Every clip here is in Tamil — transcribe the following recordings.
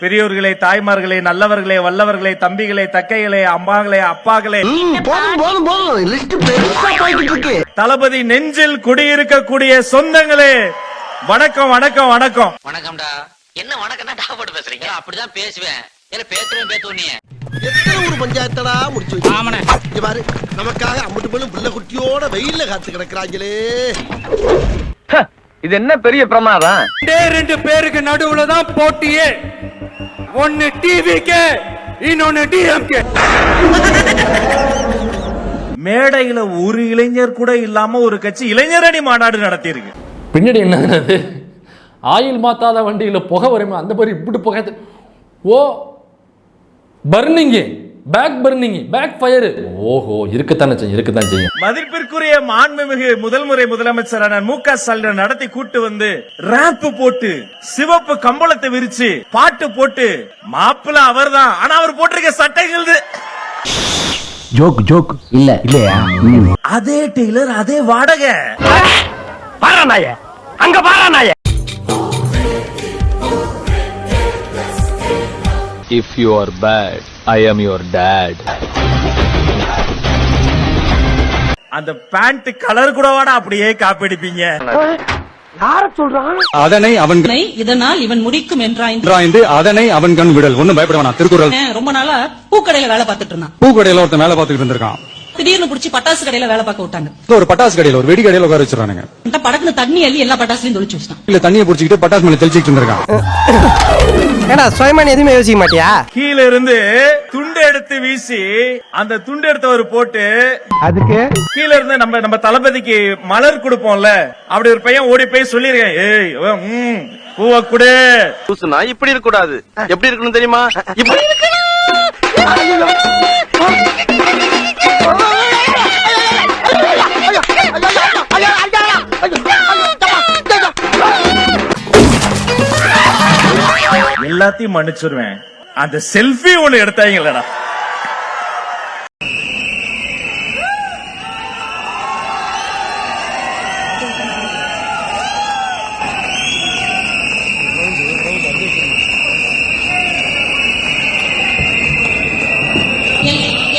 பெரியோர்களே, தாய்மார்களே, நல்லவர்களே, வல்லவர்களே, தம்பிகளே, தக்கைகளே, அம்மாங்களே, அப்பாங்களே, தளபதி நெஞ்சில் குடியிருக்கக்கூடிய சொந்தங்களே, வணக்கம் வணக்கம் வணக்கம். வணக்கம்டா. என்ன வணக்கம் தான் டாபோட்டு பேசுறீங்க? அப்படிதான் பேசுவேன். இல்ல பேத்துறேன் பேத்துவனே. எத்தனை ஒரு பஞ்சாயத்தடா முடிச்சு வச்சு. ஆமாண்ணே. இங்க பாரு, நமக்காக அம்பட்டு போலும் புள்ள குட்டியோட வெயில்ல காத்து கிடக்குறாங்களே. இது என்ன பெரிய பிரமாதம்? ரெண்டு பேருக்கு நடுவுல தான் போட்டியே. ஒன்னு டிவிக்கு, இன்னொன்னு டிஎம்கே. மேடையில ஒரு இளைஞர் கூட இல்லாம ஒரு கட்சி இளைஞரணி மாநாடு நடத்தி இருக்கு. பின்னாடி என்னது? ஆயில் மாத்தாத வண்டியில புகை வருமே, அந்த மாதிரி இப்படி புகை. Oh, burning, back burning, back fire. ஓஹோ, இருக்கத்தான் செய்யும். மதிப்பிற்குரிய மாண்புமிகு முதல்முறை முதலமைச்சரான மு.க. ஸ்டாலின் நடத்தி கூட்டு வந்து ரேம்ப் போட்டு சிவப்பு கம்பளத்தை விரிச்சு பாட்டு போட்டு மாப்பிள்ள அவர்தான். ஆனா அவர் போட்டிருக்க சட்டைகள் ஜோக் இல்லையா? அதே டெய்லர், அதே வாடகை. பாரானாய, அங்க பாரானாய. If you are bad, I am your dad. அந்த பேண்ட் கலர் கூட வாட அப்படியே காப்பிடிப்பீங்க. யார சொல்றான்? அதனை அவன் இதனால் இவன் முடிக்கும் என்றாய்ந்து அதனை அவன் கண் விடல். ஒண்ணும் பயப்பட வேணாம். திருக்குறள். ரொம்ப நாளா பூக்கடையில வேலை பார்த்துட்டு இருந்தான். பூக்கடையில ஒருத்தன் வேலை பார்த்துட்டு இருந்திருக்கான். திடீர்னு புடிச்சு பட்டாசு கடையில வேலை பார்க்க விட்டாங்க. ஒரு பட்டாசு கடையில, ஒரு வெடி கடையில உட்கார வச்சிருக்கானுங்க. படக்குன்னு தண்ணி அள்ளி எல்லா பட்டாசுலயும் தொளிச்சு வச்சிட்டான். இல்ல, தண்ணியை புடிச்சிட்டு பட்டாசு மேல தெளிச்சிட்டு இருந்திருக்கான். ஏடா சுயமான எதுவுமே யோசிக்க மாட்டியா? கீழ இருந்து துண்டு எடுத்து வீசி அந்த துண்டு எடுத்தவர் போட்டு அதுக்கு கீழ இருந்து நம்ம தளபதிக்கு மலர் கொடுப்போம்ல, அப்படி ஒரு பையன் ஓடி போய் சொல்லிருக்கேன், ஏய் பூவ குடு. இப்படி இருக்க கூடாது. எப்படி இருக்கணும் தெரியுமா? இப்படி எல்லாத்தையும் மன்னிச்சிருவேன். அந்த செல்ஃபி ஒண்ணு எடுத்தாங்களடா.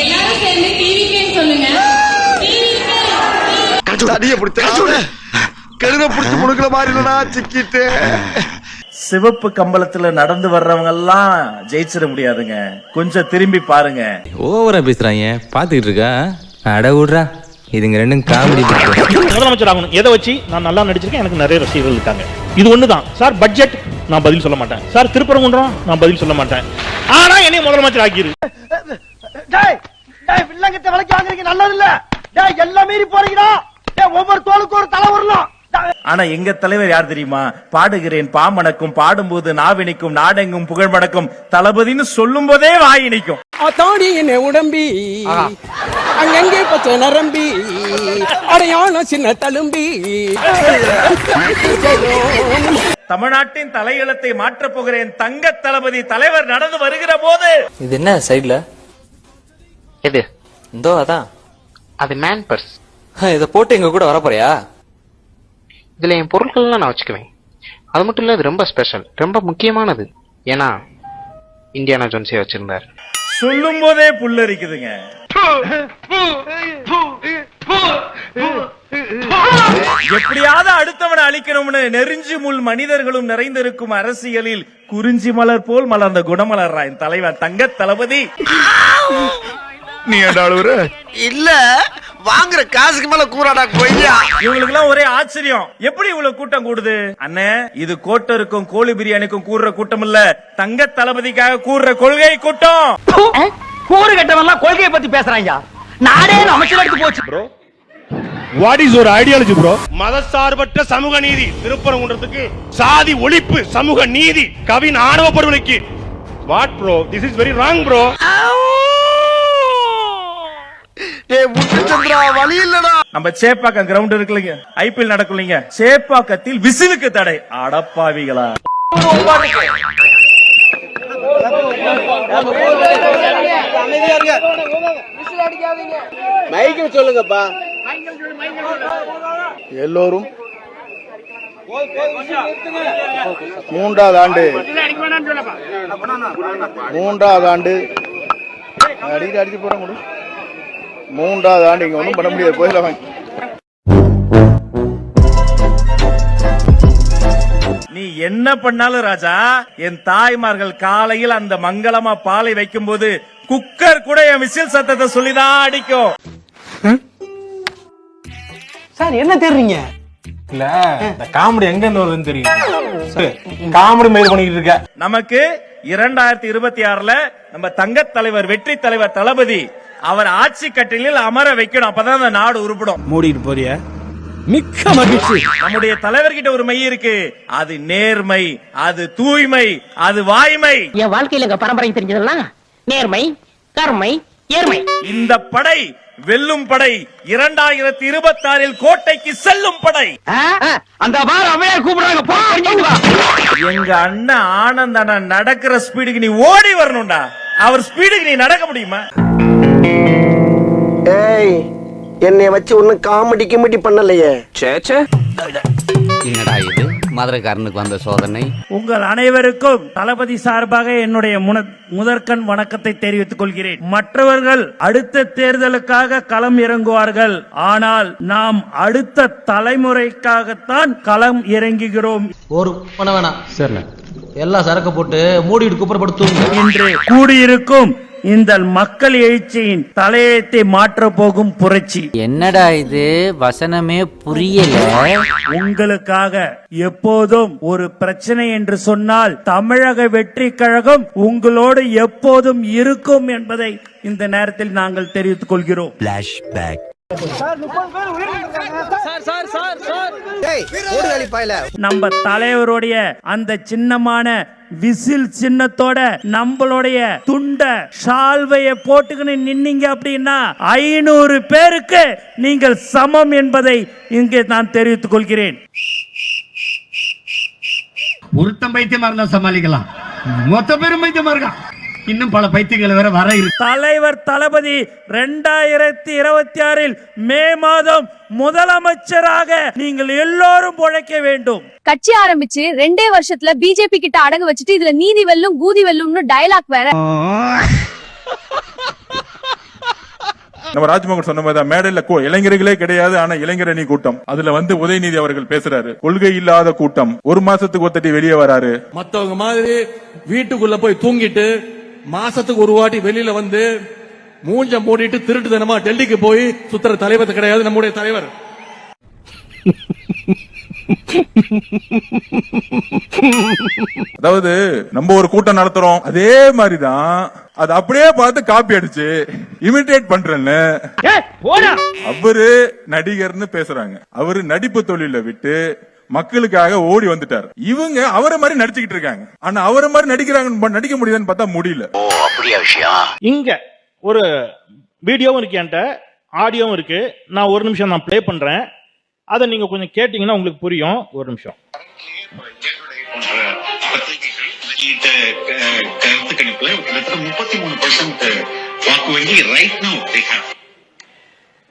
எல்லாரும் சேர்ந்து டிவிக்கேன்னு சொல்லுங்க. அடிய பிடிச்ச கழுத பிடிச்சு முடுக்கிற மாதிரி இல்லடா சிக்கிட்டு. சிவப்பு கம்பளத்துல நடந்து வர்றவங்க எல்லாம் ஜெயிச்சிட முடியாதுங்க. கொஞ்சம் திரும்பி பாருங்க. ஓவரா பேசுறாங்க, பாத்துக்கிட்டு இருக்கா? அட விடுறா, இதுங்க ரெண்டும் காமெடி. முதலமைச்சர் ஆகணும் எதை வச்சு நான் நல்லா நடிச்சிருக்கேன், எனக்கு நிறைய ரசிகர்கள் இருக்காங்க. இது ஒண்ணுதான் சார். பட்ஜெட் நான் பதில் சொல்ல மாட்டேன் சார். திருப்பரங்குன்றம் நான் பதில் சொல்ல மாட்டேன். ஆனா என்னைய முதலமைச்சர் ஆக்கிரு. வில்லங்கத்தை விலைக்கு வாங்குறீங்க, நல்லது இல்ல. எல்லாம் மீறி போறீங்களா? ஒவ்வொரு தோளுக்கு ஒரு தலை வரலாம். ஆனா எங்க தலைவர் யார் தெரியுமா? பாடுகிறேன் பாமணக்கும், பாடும்போது நாவினிக்கும், நாடெங்கும் புகழ் மடக்கும், தளபதினு சொல்லும் போதே வாயினிக்கும். அத்தாடி என்ன உடம்பி அங்கங்கே பச்சை நரம்பி அடையாள சின்ன தழும்பி. தமிழ்நாட்டின் தலையெழுத்தை மாற்றப் போகிறேன் தங்க தளபதி தலைவர் நடந்து வருகிற போது. இது என்ன சைடுல? எது? இந்தோ அதான். அது மேன் பர்ஸ். இத போட்டு எங்க கூட வர போறியா? இதுல என் பொருட்கள்லாம் நான் வச்சுக்குவேன். அது மட்டும் இல்ல, இது ரொம்ப ஸ்பெஷல், ரொம்ப முக்கியமானது. ஏன்னா இந்தியானா ஜோன்ஸே வச்சிருந்தார். சொல்லும் போதே புல்லரிக்குதுங்க. எப்படியாவது அடுத்தவனை அழிக்கணும்னு நெருஞ்சி முள் மனிதர்களும் நிறைந்திருக்கும் அரசியலில் குறிஞ்சி மலர் போல் மலர்ந்த குணமலர்றா என் தலைவன் தங்க தளபதி. நீ என்ன இல்ல வாங்குற காசுக்கு மேல கூறாடா கொய்யா. இவங்களுக்கு எல்லாம் ஒரே ஆச்சரியம், எப்படி இவ்வளவு கூட்டம் கூடுது? அண்ணே, இது கோட்டருக்கும் கோழி பிரியாணிக்கும் கூடுற கூட்டம் இல்ல, தங்க தளபதிக்காக கூடுற கொள்கை கூட்டம். கூறு கட்டவெல்லாம் கொள்கையை பத்தி பேசுறாங்க. நாடே அமைச்சருக்கு போச்சு. Bro, what is your ideology bro? மதசார்பற்ற சமூக நீதி திருப்பரங்குன்றத்துக்கு, சாதி ஒழிப்பு, சமூக நீதி, கவின் ஆணவ படுகொலைக்கு. What bro? This is very wrong bro. நம்ம சேப்பாக்கம் கிரவுண்ட் இருக்குல்லைங்க, ஐபிஎல் நடக்கும்லைங்க, சேப்பாக்கத்தில் விசிலுக்கு தடை. அடப்பாவிகளா. மைக்கில் சொல்லுங்கப்பா. எல்லோரும் மூன்றாவது ஆண்டு அடிச்சு போற முடியும். மூன்றாவது ஆண்டு இங்க ஒன்றும் பண்ண முடியாது. போயிடலாம். நீ என்ன பண்ணாலும் ராஜா, என் தாய்மார்கள் காலையில் அந்த மங்களமா பாலை வைக்கும் போது குக்கர் கூட என் விசில் சத்தத்தை சொல்லிதான் அடிக்கும். சார் என்ன தேடுறீங்க? இல்ல இந்த காமெடி எங்க இருந்து வருதுன்னு தெரியும். காமெடி மெயில் பண்ணிட்டு இருக்க. நமக்கு 2026ல நம்ம தங்க தலைவர் வெற்றி தலைவர் தளபதி அவர் ஆட்சி கட்டிலில் அமர வைக்கணும். அப்பதான் அந்த நாடு உருப்படும். மூடிட்டு போறிய? மிக்க மகிழ்ச்சி. நம்முடைய தலைவர்கிட்ட ஒரு மை இருக்கு. அது நேர்மை, அது தூய்மை, அது வாய்மை. என் வாழ்க்கையில எங்க பரம்பரை தெரிஞ்சதெல்லாம் நேர்மை, கருமை, ஏர்மை. இந்த படை வெல்லும் படை, 2026 கோட்டைக்கு செல்லும் படை. அந்த வார அவையார் கூப்பிடுறாங்க, போ தெரிஞ்சுட்டு வா. எங்க அண்ணன் ஆனந்த் அண்ணன் நடக்கிற ஸ்பீடுக்கு நீ ஓடி வரணும்டா. அவர் ஸ்பீடுக்கு நீ நடக்க முடியுமா? ஏய், என்னைய வச்சு ஒன்னும் காமெடி கிமெடி பண்ணலையே. என்னடா இது மதுரைக்காரனுக்கு வந்த சோதனை. உங்கள் அனைவருக்கும் தளபதி சார்பாக என்னுடைய முதற்கண் வணக்கத்தை தெரிவித்துக் கொள்கிறேன். மற்றவர்கள் அடுத்த தேர்தலுக்காக களம் இறங்குவார்கள், ஆனால் நாம் அடுத்த தலைமுறைக்காகத்தான் களம் இறங்குகிறோம். ஒரு பண்ண வேணாம். சரி, எல்லா சரக்கு போட்டு மூடிட்டு குப்புறப்படுத்தும். இன்று கூடியிருக்கும் இந்த மக்கள் எழுச்சியின் தலையெழுத்தை மாற்ற போகும் புரட்சி. என்னடா இது வசனமே புரியல. உங்களுக்காக எப்போதும் ஒரு பிரச்சனை என்று சொன்னால் தமிழக வெற்றி கழகம் உங்களோடு எப்போதும் இருக்கும் என்பதை இந்த நேரத்தில் நாங்கள் தெரிவித்துக் கொள்கிறோம். நம்ம தலைவருடைய அந்த சின்னமான விசில் சின்னத்தோட நம்மளுடைய துண்ட ஷால்வைய போட்டுக்கின்னு நின்னீங்க அப்படின்னா 500 பேருக்கு நீங்கள் சமம் என்பதை இங்கே நான் தெரிவித்துக் கொள்கிறேன். ஒருத்தன் பைத்தியமா இருந்தா சமாளிக்கலாம், மொத்த பேரும் பைத்தியமா இருக்கான். இன்னும் பல பைத்தியங்கள் வேற வர இருக்கு. தலைவர் தளபதி 2026 மே மாதம் முதலமைச்சராக நீங்கள் எல்லோரும் உழைக்க வேண்டும். கட்சி ஆரம்பிச்சு 2 வருஷத்துல பிஜேபி கிட்ட அடகு வச்சுட்டு இதுல நீதி வெல்லும் கூதி வெல்லும்னு டயலாக் வேற. நம்ம ராஜ்மோகன் சொன்ன மாதிரி மேடையில இளைஞர்களே கிடையாது, ஆனா இளைஞரணி கூட்டம். அதுல உதயநிதி அவர்கள் பேசுறாரு, கொள்கை இல்லாத கூட்டம், ஒரு மாசத்துக்கு ஒத்தட்டி வெளியே வராரு. மத்தவங்க மாதிரி வீட்டுக்குள்ள போய் தூங்கிட்டு மாசத்துக்கு ஒரு வாட்டி வெளியில வந்து மூஞ்ச மூடிட்டு திருட்டு தினமா டெல்லிக்கு போய் சுத்துற தலைவர் கிடையாது நம்முடைய தலைவர். அதாவது நம்ம ஒரு கூட்டம் நடத்துறோம், அதே மாதிரிதான் அது அப்படியே பார்த்து காப்பி அடிச்சு இமிட்டேட் பண்றேன்னு அவரு நடிகர்னு பேசுறாங்க. அவரு நடிப்பு தொழில விட்டு மக்களுக்காக ஓடி வந்துட்டார். இவங்க அவரை மாதிரி நடிச்சுக்கிட்டு இருக்காங்க, ஆனா அவரை மாதிரி நடிக்க முடியுதான்னு பார்த்தா முடியல. இங்க ஒரு வீடியோவும் இருக்கு, என்கிட்ட ஆடியோவும் இருக்கு. நான் ஒரு நிமிஷம் நான் பிளே பண்றேன், அதை நீங்க கொஞ்சம் கேட்டீங்கன்னா உங்களுக்கு புரியும். ஒரு நிமிஷம். கருத்து கணிப்புல 33% வாக்கு வங்கி right now they have.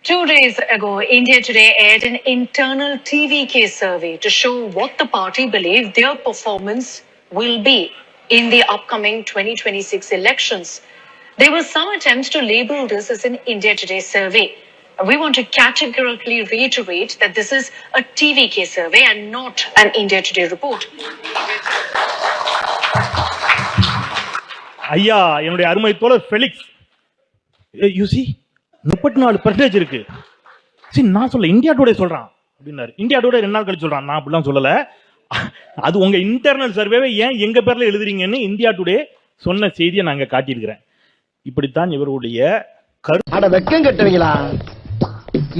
2 days ago, India Today aired an internal TVK survey to show what the party believe their performance will be in the upcoming 2026 elections. There were some attempts to label this as an India Today survey. We want to categorically reiterate that this is a TVK survey and not an India Today report. ஐயா, என்னுடைய அருமை தோழர் ஃபெலிக்ஸ், யூ see 34% இருக்கு. நான் சொல்ல இந்தியா டுடே சொல்றான் அப்படின்னாரு. இந்தியா டுடே 2 நாள் கழிச்சு சொல்றான். நான் அப்படிலாம் சொல்லல. அது உங்க இன்டர்னல் சர்வேவை ஏன் எங்க பேர்ல எழுதுறீங்கன்னு இந்தியா டுடே சொன்ன செய்தியை நாங்க காட்டியிருக்கிறேன். இப்படித்தான் இவருடைய அட வெக்கம் கட்டுவீங்களா?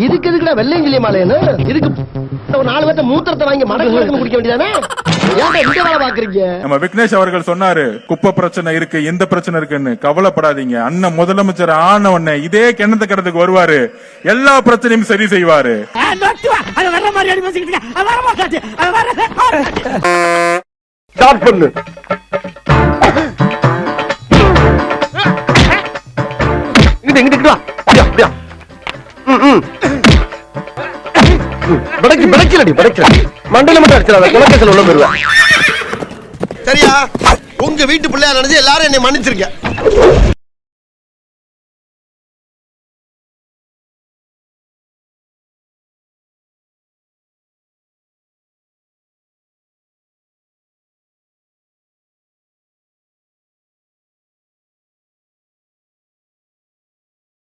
இதுக்கு எதுக்குடா வெள்ளையங்கிலி மாலைன்னு? இதுக்கு ஒரு 4 பேர்த்த மூத்திரத்தை வாங்கி மடக்கு குடிக்க வேண்டியதானே? ஏன் இந்த வேலை பாக்குறீங்க? நம்ம விக்னேஷ் அவர்கள் சொன்னாரு, குப்பை பிரச்சனை இருக்கு, இந்த பிரச்சனை இருக்குன்னு. கவலைப்படாதீங்க, அண்ணன் முதலமைச்சர் ஆன உடனே இதே கிணத்து கடத்துக்கு வருவாரு, எல்லா பிரச்சனையும் சரி செய்வாரு. ஸ்டார்ட் பண்ணு. இங்கிட்டு வா. அப்படியா அப்படியா. பிடைக்கலடி மண்டையில மட்டும் அடிச்சிடாத குலக்கேசல் உள்ள போயிருவேன். சரியா? உங்க வீட்டு பிள்ளையா நினைச்சு எல்லாரும் என்னை மன்னிச்சிருக்க.